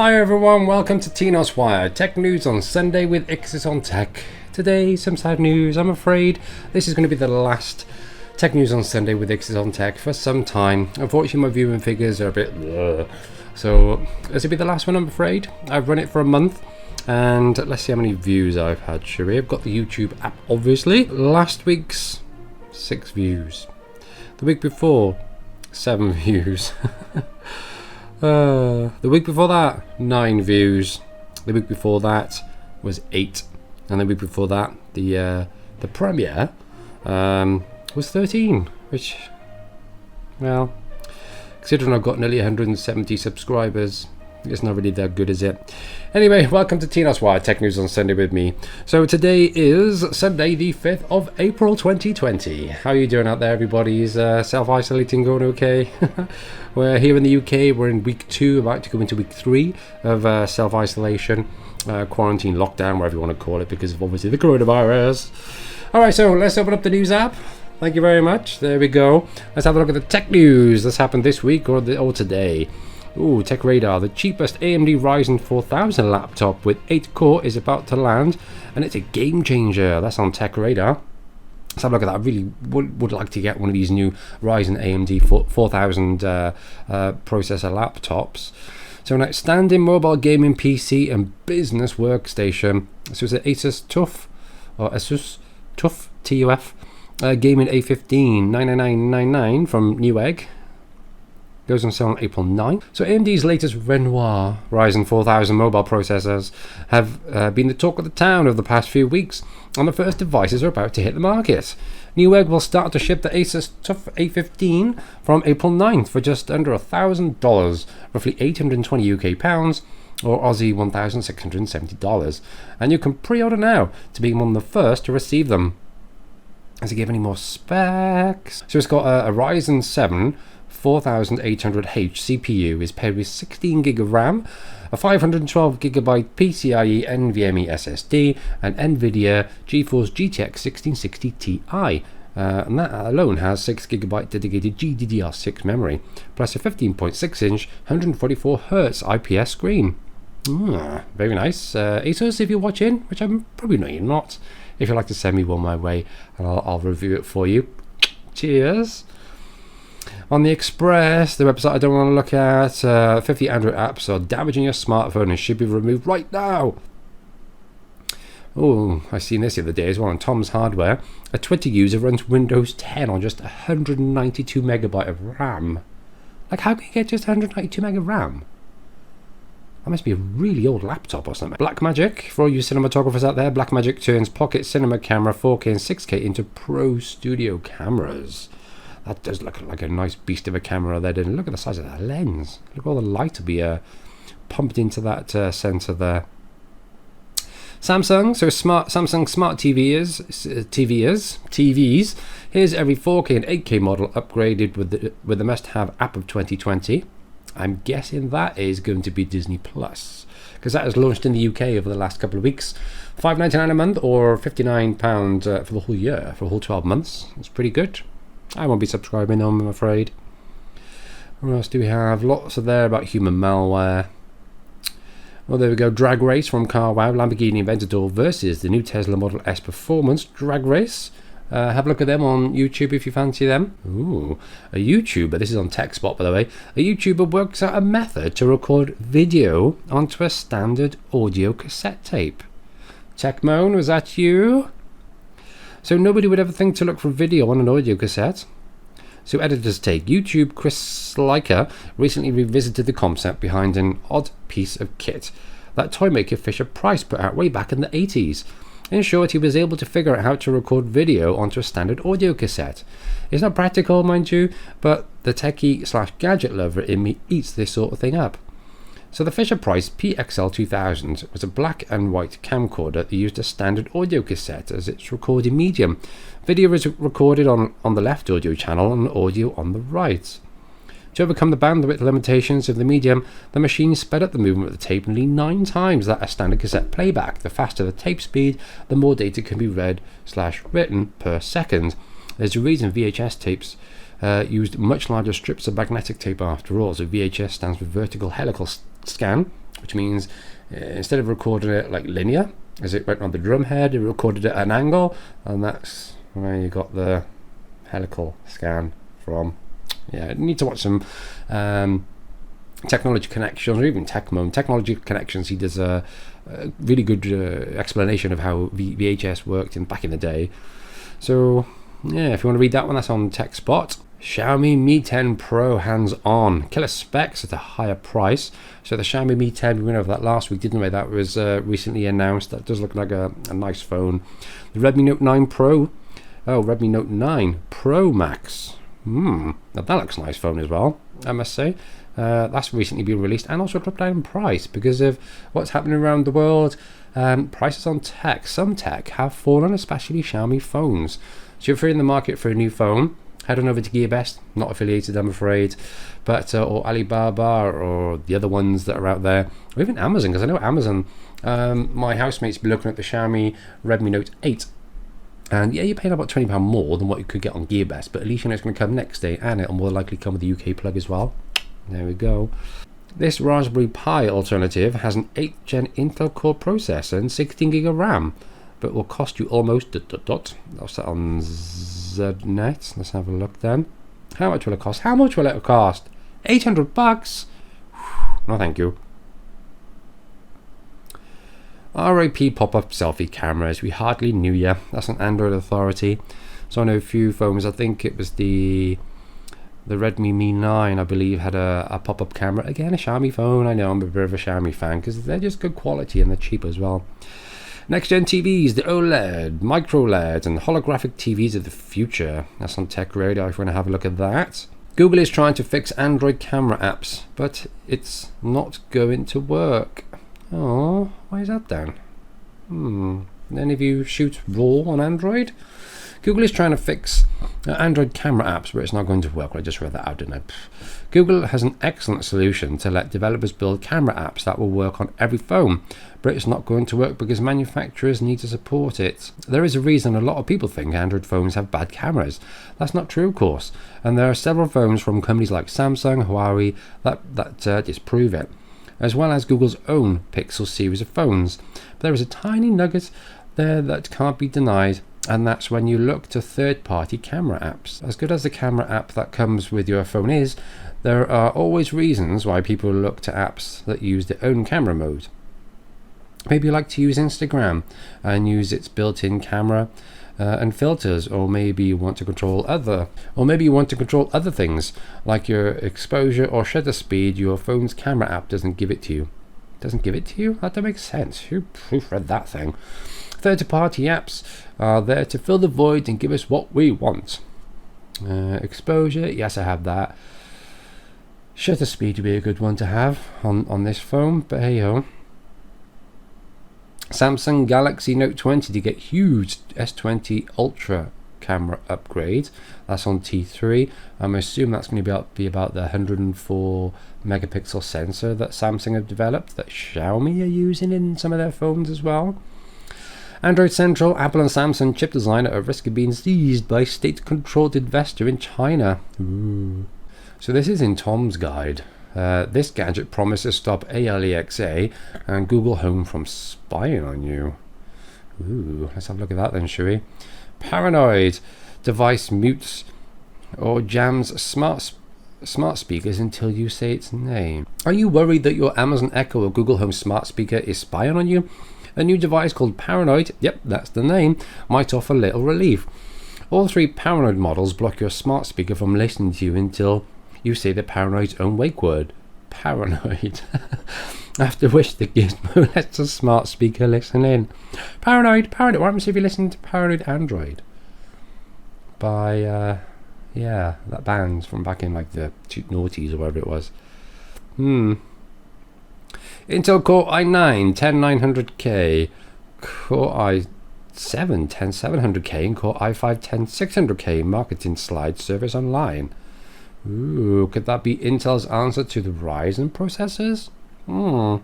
Hi everyone, welcome to TNOS WIOT, Tech News on Sunday with IXIS on Tech. Today, some sad news. I'm afraid this is going to be the last Tech News on Sunday with IXIS on Tech for some time. Unfortunately, my viewing figures are a bit bleh. So this will be the last one, I'm afraid. I've run it for a month, and let's see how many views I've had, shall we? I've got the YouTube app, obviously. Last week's 6 views. The week before, 7 views. The week before that, 9 views. The week before that was 8, and the week before that, the premiere was 13. Which, well, considering I've got nearly 170 subscribers, it's not really that good, is it? Anyway, welcome to TNOS WIOT, Tech News on Sunday with me. So today is Sunday, the 5th of April 2020. How are you doing out there, everybody? Is self-isolating going okay? We're here in the UK, we're in week 2, about to go into week 3 of self-isolation, quarantine, lockdown, whatever you want to call it, because of obviously the coronavirus. Alright, so let's open up the news app. Thank you very much. There we go. Let's have a look at the tech news that's happened this week or today. Ooh, Tech Radar. The cheapest AMD Ryzen 4000 laptop with 8 core is about to land, and it's a game changer. That's on Tech Radar. Let's have a look at that. I really would like to get one of these new Ryzen AMD 4000 processor laptops. So an outstanding mobile gaming PC and business workstation. So it's an Asus TUF, or Asus TUF, TUF, gaming A15 99999 from Newegg. Goes on sale on April 9. So AMD's latest Renoir Ryzen 4000 mobile processors have been the talk of the town over the past few weeks, and the first devices are about to hit the market. Newegg will start to ship the Asus TUF A15 from April 9th for just under $1,000, roughly 820 UK pounds, or Aussie $1,670. And you can pre-order now to be one of the first to receive them. Does it give any more specs? So it's got a Ryzen 7 4800H CPU, is paired with 16GB of RAM, a 512GB PCIe NVMe SSD, and NVIDIA GeForce GTX 1660 Ti. And that alone has 6GB dedicated GDDR6 memory, plus a 15.6-inch 144Hz IPS screen. Very nice. ASUS, if you're watching, which I'm probably know you're not, if you'd like to send me one my way, and I'll review it for you. Cheers. On the Express, the website I don't want to look at, 50 Android apps are damaging your smartphone and should be removed right now. Oh, I seen this the other day as well on Tom's Hardware. A Twitter user runs Windows 10 on just 192MB of RAM. Like, how can you get just 192MB of RAM? That must be a really old laptop or something. Blackmagic, for all you cinematographers out there, Blackmagic turns pocket cinema camera 4K and 6K into Pro Studio cameras. That does look like a nice beast of a camera there, doesn't it? Look at the size of that lens. Look, all the light will be pumped into that sensor there. Samsung, so Samsung Smart TVs. Here's every 4K and 8K model upgraded with the must-have app of 2020. I'm guessing that is going to be Disney Plus, because that has launched in the UK over the last couple of weeks. £5.99 a month or £59 for the whole year, for a whole 12 months. It's pretty good. I won't be subscribing on, I'm afraid. What else do we have? Lots of there about human malware. Well, there we go. Drag Race from CarWow, Lamborghini Aventador versus the new Tesla Model S Performance Drag Race. Have a look at them on YouTube if you fancy them. Ooh, a YouTuber, this is on TechSpot by the way, a YouTuber works out a method to record video onto a standard audio cassette tape. Techmoan, was that you? So nobody would ever think to look for video on an audio cassette. So editor's take. YouTube Chris Sliker recently revisited the concept behind an odd piece of kit that toymaker Fisher-Price put out way back in the 80s. In short, he was able to figure out how to record video onto a standard audio cassette. It's not practical, mind you, but the techie/gadget lover in me eats this sort of thing up. So the Fisher-Price PXL2000 was a black and white camcorder that used a standard audio cassette as its recording medium. Video is recorded on the left audio channel and audio on the right. To overcome the bandwidth limitations of the medium, the machine sped up the movement of the tape nearly 9 times that a standard cassette playback. The faster the tape speed, the more data can be read/written per second. There's a reason VHS tapes used much larger strips of magnetic tape after all. So VHS stands for vertical helical scan, which means instead of recording it like linear, as it went on the drum head, it recorded it at an angle, and that's where you got the helical scan from. Yeah, you need to watch some Technology Connections, or even Technology Connections. He does a really good explanation of how VHS worked back in the day. So yeah, if you want to read that one, that's on TechSpot. Xiaomi Mi 10 Pro hands-on, killer specs at a higher price. So the Xiaomi Mi 10, we went over that last week, didn't we? That was recently announced. That does look like a nice phone. The Redmi Note 9 Pro, Redmi Note 9 Pro Max. Now that looks a nice phone as well, I must say. That's recently been released and also dropped down in price because of what's happening around the world. Prices on tech, some tech have fallen, especially Xiaomi phones. So if you're in the market for a new phone, head on over to GearBest, not affiliated I'm afraid, but or Alibaba or the other ones that are out there, or even Amazon, because I know Amazon, my housemates be looking at the Xiaomi Redmi Note 8, and yeah, you're paying about £20 more than what you could get on GearBest, but at least you know it's going to come next day, and it'll more likely come with a UK plug as well. There we go. This Raspberry Pi alternative has an 8th gen Intel Core processor and 16GB of RAM, but will cost you almost ... That's that on Znet. Let's have a look then. How much will it cost? How much will it cost? $800? No thank you. RIP pop-up selfie cameras. We hardly knew ya. That's an Android authority. So I know a few phones. I think it was the Redmi Mi 9, I believe, had a pop-up camera. Again, a Xiaomi phone. I know I'm a bit of a Xiaomi fan because they're just good quality and they're cheap as well. Next-gen TVs, the OLED, micro-LED, and holographic TVs of the future. That's on Tech Radio if you want to have a look at that. Google is trying to fix Android camera apps, but it's not going to work. Oh, why is that then? Any of you shoot RAW on Android? Google is trying to fix Android camera apps, but it's not going to work. Well, I just read that out, didn't I? Google has an excellent solution to let developers build camera apps that will work on every phone, but it's not going to work because manufacturers need to support it. There is a reason a lot of people think Android phones have bad cameras. That's not true, of course, and there are several phones from companies like Samsung, Huawei that disprove it, as well as Google's own Pixel series of phones. But there is a tiny nugget there that can't be denied, and that's when you look to third-party camera apps. As good as the camera app that comes with your phone is, there are always reasons why people look to apps that use their own camera mode. Maybe you like to use Instagram and use its built-in camera and filters, or maybe you want to control other things like your exposure or shutter speed. Your phone's camera app doesn't give it to you. Doesn't give it to you? That don't make sense. Who proofread that thing? Third-party apps are there to fill the void and give us what we want. Exposure, yes, I have that. Shutter speed would be a good one to have on this phone, but hey ho. Samsung Galaxy Note 20 to get huge S20 Ultra camera upgrade. That's on T3. I'm assuming that's going to be about the 104 megapixel sensor that Samsung have developed, that Xiaomi are using in some of their phones as well. Android Central, Apple and Samsung chip designer at risk of being seized by state-controlled investor in China. Ooh. So this is in Tom's guide. This gadget promises to stop ALEXA and Google Home from spying on you. Ooh, let's have a look at that then, shall we? Paranoid. Device mutes or jams smart speakers until you say its name. Are you worried that your Amazon Echo or Google Home smart speaker is spying on you? A new device called Paranoid, yep, that's the name, might offer little relief. All three Paranoid models block your smart speaker from listening to you until you say the Paranoid's own wake word. Paranoid. After which the gizmo lets a smart speaker listen in. Paranoid. What happens if you listen to Paranoid Android? By, that band from back in like the noughties or whatever it was. Intel Core i9 10900K, Core i7 10700K, and Core i5 10600K marketing slide service online. Ooh, could that be Intel's answer to the Ryzen processors? The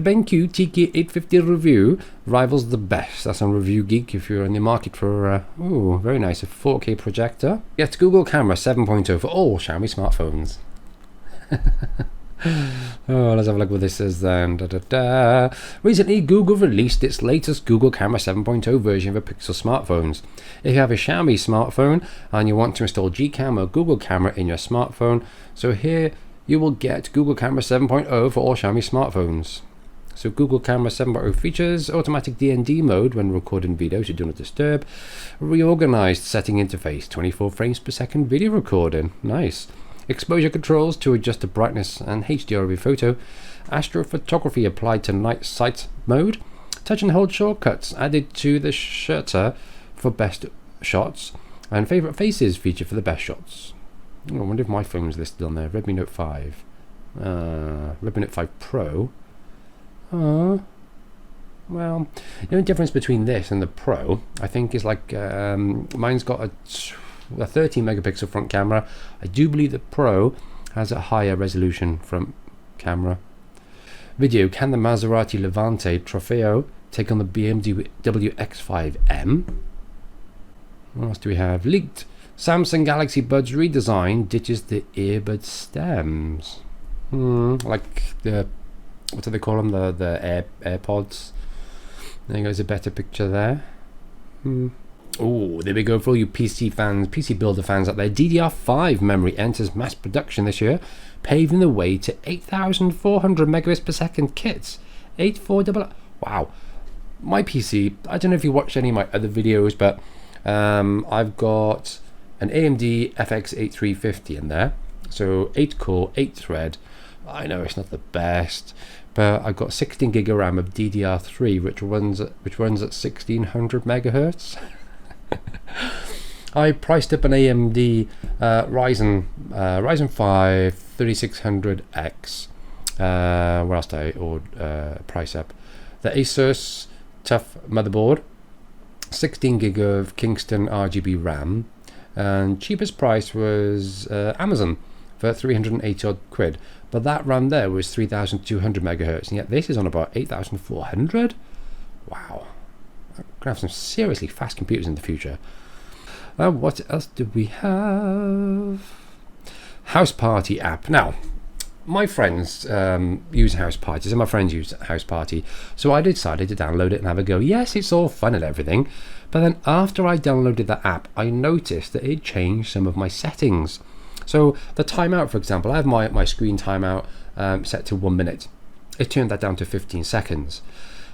BenQ TK850 review rivals the best. That's on Review Geek if you're in the market for very nice, a 4K projector. Get Google Camera 7.0 for all Xiaomi smartphones. Oh, let's have a look what this says then. Recently, Google released its latest Google Camera 7.0 version of Pixel smartphones. If you have a Xiaomi smartphone and you want to install Gcam or Google Camera in your smartphone, so here you will get Google Camera 7.0 for all Xiaomi smartphones. So Google Camera 7.0 features automatic DND mode when recording video, so do not disturb. Reorganized setting interface, 24 frames per second video recording. Nice. Exposure controls to adjust the brightness and HDR of your photo. Astrophotography applied to night sight mode. Touch and hold shortcuts added to the shutter for best shots. And favorite faces feature for the best shots. Oh, I wonder if my phone's listed on there. Redmi Note 5. Redmi Note 5 Pro. Well, the only difference between this and the Pro, I think, is like mine's got a 13 megapixel front camera. I do believe the Pro has a higher resolution front camera. Video: can the Maserati Levante Trofeo take on the BMW X5M? What else do we have? Leaked Samsung Galaxy Buds redesign ditches the earbud stems. Like the, what do they call them? The AirPods. There goes a better picture there. Oh, there we go for all you PC fans, PC builder fans out there. DDR5 memory enters mass production this year, paving the way to 8,400 megabits per second kits. 8400. Wow. My PC, I don't know if you watched any of my other videos, but I've got an AMD FX 8350 in there. So 8 core, 8 thread. I know it's not the best, but I've got 16 gig of RAM of DDR3, which runs at 1600 megahertz. I priced up an AMD Ryzen 5 3600X. Where else did I price up? The Asus Tough motherboard, 16 gig of Kingston RGB RAM, and cheapest price was Amazon for 380 odd quid. But that RAM there was 3200 megahertz, and yet this is on about 8400. Wow. I'm going to have some seriously fast computers in the future. What else do we have? House Party app. Now, my friends use House Parties, and my friends use House Party, so I decided to download it and have a go. Yes, it's all fun and everything, but then after I downloaded that app, I noticed that it changed some of my settings. So the timeout, for example, I have my screen timeout set to 1 minute. It turned that down to 15 seconds.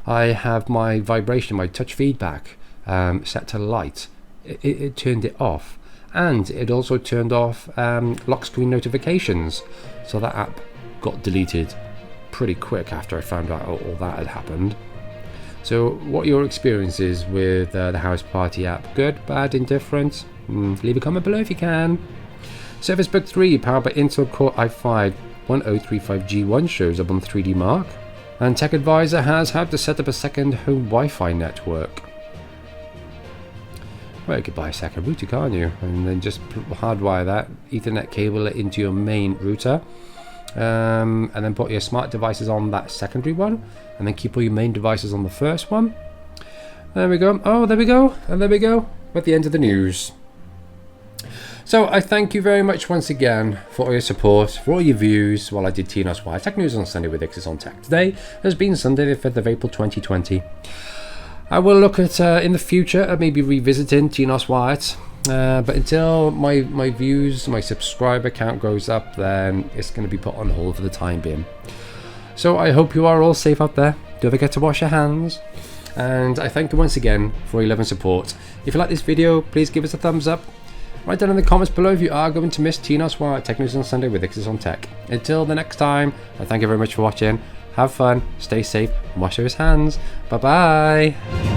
I have my vibration, my touch feedback set to light. It turned it off, and it also turned off lock screen notifications. So that app got deleted pretty quick after I found out all that had happened. So what are your experiences with the House Party app? Good, bad, indifferent? Leave a comment below if you can. Surface Book 3 powered by Intel Core i5 1035G1 shows up on 3D Mark. And Tech Advisor has how to set up a second home Wi-Fi network. Well, you could buy a second router, can't you? And then just hardwire that Ethernet cable into your main router. And then put your smart devices on that secondary one. And then keep all your main devices on the first one. There we go. Oh, there we go. And there we go. At the end of the news. So I thank you very much once again for all your support, for all your views while I did TNOS WIOT Tech News on Sunday with IXIS on Tech. Today has been Sunday the 5th of April 2020. I will look at in the future at maybe revisiting TNOS WIOT, but until my views, my subscriber count goes up, then it's going to be put on hold for the time being. So I hope you are all safe out there. Don't forget to wash your hands. And I thank you once again for your love and support. If you like this video, please give us a thumbs up. Write down in the comments below if you are going to miss TNOS WIOT Tech News on Sunday with IXIS on Tech. Until the next time, I thank you very much for watching. Have fun, stay safe, and wash those hands. Bye bye.